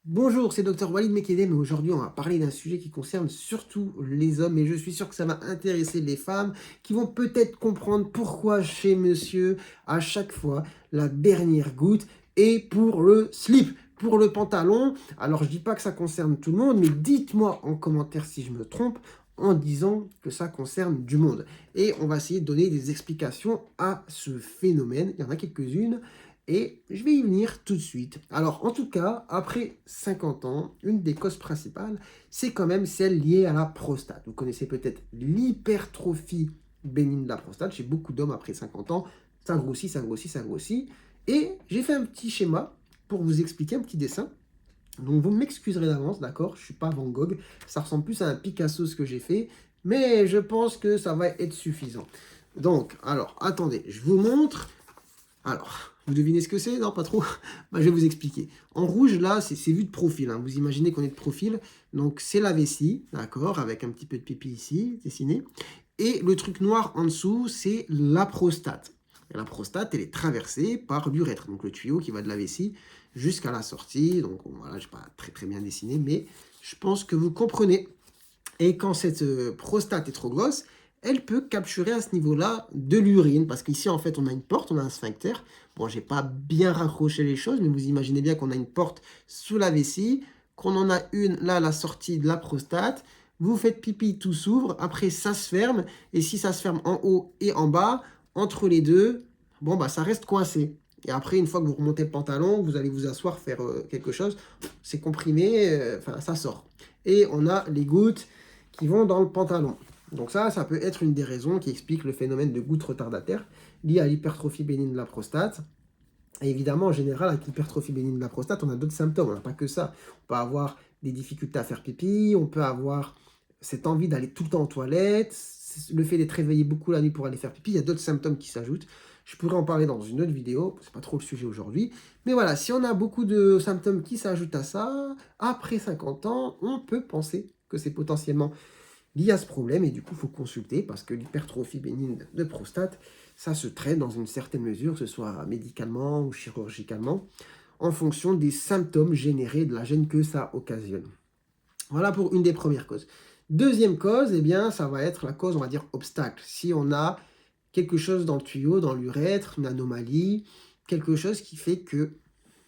Bonjour, c'est Dr Walid Mekedem et aujourd'hui on va parler d'un sujet qui concerne surtout les hommes et je suis sûr que ça va intéresser les femmes qui vont peut-être comprendre pourquoi chez monsieur, à chaque fois, la dernière goutte est pour le slip, pour le pantalon. Alors je dis pas que ça concerne tout le monde, mais dites-moi en commentaire si je me trompe en disant que ça concerne du monde. Et on va essayer de donner des explications à ce phénomène. Il y en a quelques-unes. Et je vais y venir tout de suite. Alors, en tout cas, après 50 ans, une des causes principales, c'est quand même celle liée à la prostate. Vous connaissez peut-être l'hypertrophie bénigne de la prostate. Chez beaucoup d'hommes après 50 ans, ça grossit, ça grossit, ça grossit. Et j'ai fait un petit schéma pour vous expliquer, un petit dessin. Donc, vous m'excuserez d'avance, d'accord? Je ne suis pas Van Gogh. Ça ressemble plus à un Picasso ce que j'ai fait. Mais je pense que ça va être suffisant. Donc, alors, attendez, je vous montre. Alors, vous devinez ce que c'est? Non, pas trop. Bah, je vais vous expliquer. En rouge, là, c'est vu de profil, hein. Vous imaginez qu'on est de profil. Donc, c'est la vessie, d'accord, avec un petit peu de pipi ici, dessiné. Et le truc noir en dessous, c'est la prostate. Et la prostate, elle est traversée par l'urètre, donc le tuyau qui va de la vessie jusqu'à la sortie. Donc, voilà, je n'ai pas très bien dessiné, mais je pense que vous comprenez. Et quand cette prostate est trop grosse, elle peut capturer à ce niveau-là de l'urine. Parce qu'ici, en fait, on a une porte, on a un sphincter. Bon, j'ai pas bien raccroché les choses, mais vous imaginez bien qu'on a une porte sous la vessie, qu'on en a une là à la sortie de la prostate. Vous faites pipi, tout s'ouvre. Après, ça se ferme. Et si ça se ferme en haut et en bas, entre les deux, bon, bah, ça reste coincé. Et après, une fois que vous remontez le pantalon, vous allez vous asseoir, faire quelque chose, c'est comprimé, enfin, ça sort. Et on a les gouttes qui vont dans le pantalon. Donc ça peut être une des raisons qui explique le phénomène de gouttes retardataires lié à l'hypertrophie bénigne de la prostate. Et évidemment, en général, avec l'hypertrophie bénigne de la prostate, on a d'autres symptômes. On n'a pas que ça. On peut avoir des difficultés à faire pipi, on peut avoir cette envie d'aller tout le temps aux toilettes, le fait d'être réveillé beaucoup la nuit pour aller faire pipi. Il y a d'autres symptômes qui s'ajoutent. Je pourrais en parler dans une autre vidéo, c'est pas trop le sujet aujourd'hui. Mais voilà, si on a beaucoup de symptômes qui s'ajoutent à ça, après 50 ans, on peut penser que c'est potentiellement lié à ce problème et du coup, il faut consulter parce que l'hypertrophie bénigne de prostate, ça se traite dans une certaine mesure, que ce soit médicalement ou chirurgicalement, en fonction des symptômes générés de la gêne que ça occasionne. Voilà pour une des premières causes. Deuxième cause, eh bien, ça va être la cause, on va dire, obstacle. Si on a quelque chose dans le tuyau, dans l'urètre, une anomalie, quelque chose qui fait que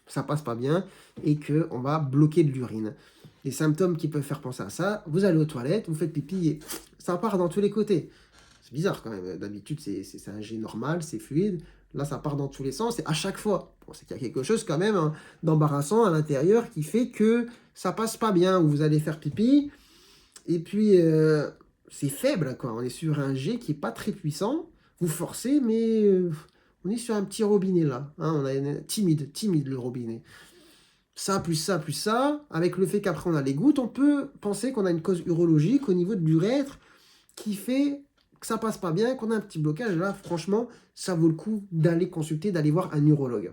ça passe pas bien et qu'on va bloquer de l'urine. Les symptômes qui peuvent faire penser à ça, vous allez aux toilettes, vous faites pipi et ça part dans tous les côtés. C'est bizarre quand même, d'habitude c'est un jet normal, c'est fluide. Là ça part dans tous les sens et à chaque fois. Bon, c'est qu'il y a quelque chose quand même, hein, d'embarrassant à l'intérieur qui fait que ça passe pas bien, ou vous allez faire pipi et puis c'est faible quoi. On est sur un jet qui est pas très puissant, vous forcez mais on est sur un petit robinet là, hein, on a timide le robinet. Ça, plus ça, plus ça, avec le fait qu'après on a les gouttes, on peut penser qu'on a une cause urologique au niveau de l'urètre qui fait que ça passe pas bien, qu'on a un petit blocage. Et là, franchement, ça vaut le coup d'aller consulter, d'aller voir un urologue.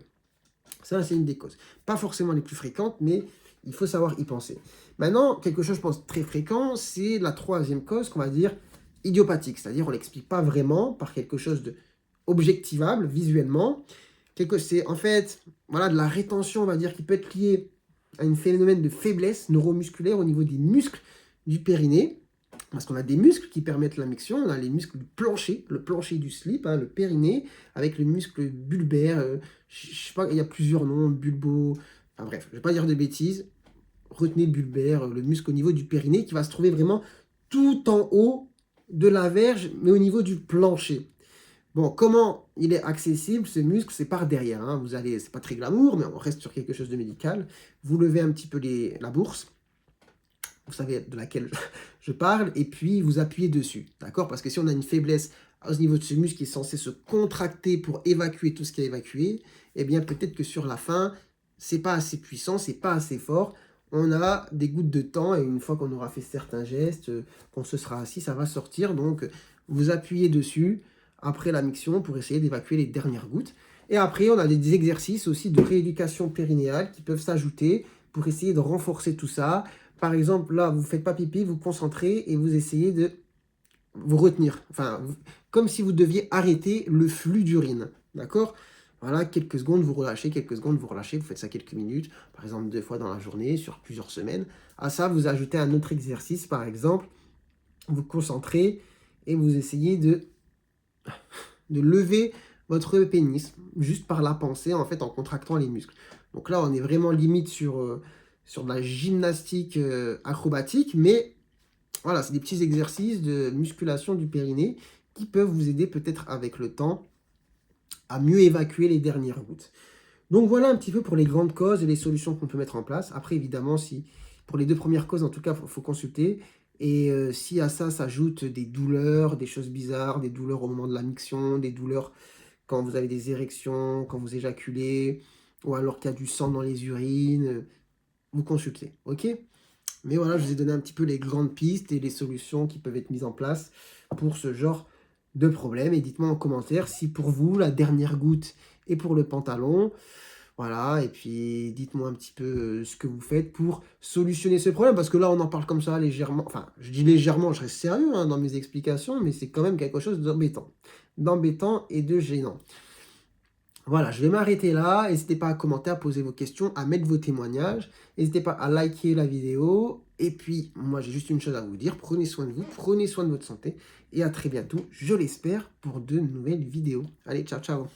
Ça, c'est une des causes. Pas forcément les plus fréquentes, mais il faut savoir y penser. Maintenant, quelque chose, je pense, très fréquent, c'est la troisième cause qu'on va dire idiopathique. C'est-à-dire, on ne l'explique pas vraiment par quelque chose de objectivable, visuellement. C'est en fait, voilà, de la rétention, on va dire, qui peut être liée à un phénomène de faiblesse neuromusculaire au niveau des muscles du périnée. Parce qu'on a des muscles qui permettent la miction, on a les muscles du plancher, le plancher du slip, hein, le périnée, avec le muscle bulbaire, je sais pas, il y a plusieurs noms, bulbo, enfin bref, je vais pas dire de bêtises, retenez le bulbaire, le muscle au niveau du périnée qui va se trouver vraiment tout en haut de la verge, mais au niveau du plancher. Bon, comment il est accessible, ce muscle? C'est par derrière, hein. Vous allez, c'est pas très glamour, mais on reste sur quelque chose de médical. Vous levez un petit peu la bourse, vous savez de laquelle je parle, et puis vous appuyez dessus, d'accord? Parce que si on a une faiblesse au niveau de ce muscle qui est censé se contracter pour évacuer tout ce qui est évacué, eh bien peut-être que sur la fin, c'est pas assez puissant, c'est pas assez fort. On a des gouttes de temps, et une fois qu'on aura fait certains gestes, qu'on se sera assis, ça va sortir. Donc vous appuyez dessus après la miction pour essayer d'évacuer les dernières gouttes. Et après, on a des exercices aussi de rééducation périnéale qui peuvent s'ajouter pour essayer de renforcer tout ça. Par exemple, là, vous ne faites pas pipi, vous concentrez et vous essayez de vous retenir. Enfin, comme si vous deviez arrêter le flux d'urine. D'accord? Voilà, quelques secondes, vous relâchez, quelques secondes, vous relâchez, vous faites ça quelques minutes, par exemple 2 fois dans la journée, sur plusieurs semaines. À ça, vous ajoutez un autre exercice, par exemple, vous concentrez et vous essayez de lever votre pénis, juste par la pensée, en fait, en contractant les muscles. Donc là, on est vraiment limite sur de la gymnastique acrobatique, mais voilà, c'est des petits exercices de musculation du périnée qui peuvent vous aider peut-être avec le temps à mieux évacuer les dernières gouttes. Donc voilà un petit peu pour les grandes causes et les solutions qu'on peut mettre en place. Après, évidemment, si pour les 2 premières causes, en tout cas, faut consulter. Et si à ça s'ajoutent des douleurs, des choses bizarres, des douleurs au moment de la miction, des douleurs quand vous avez des érections, quand vous éjaculez, ou alors qu'il y a du sang dans les urines, vous consultez, OK? Mais voilà, je vous ai donné un petit peu les grandes pistes et les solutions qui peuvent être mises en place pour ce genre de problème. Et dites-moi en commentaire si pour vous, la dernière goutte est pour le pantalon. Voilà, et puis dites-moi un petit peu ce que vous faites pour solutionner ce problème, parce que là, on en parle comme ça légèrement. Enfin, je dis légèrement, je reste sérieux hein, dans mes explications, mais c'est quand même quelque chose d'embêtant et de gênant. Voilà, je vais m'arrêter là. N'hésitez pas à commenter, à poser vos questions, à mettre vos témoignages. N'hésitez pas à liker la vidéo. Et puis, moi, j'ai juste une chose à vous dire. Prenez soin de vous, prenez soin de votre santé. Et à très bientôt, je l'espère, pour de nouvelles vidéos. Allez, ciao, ciao.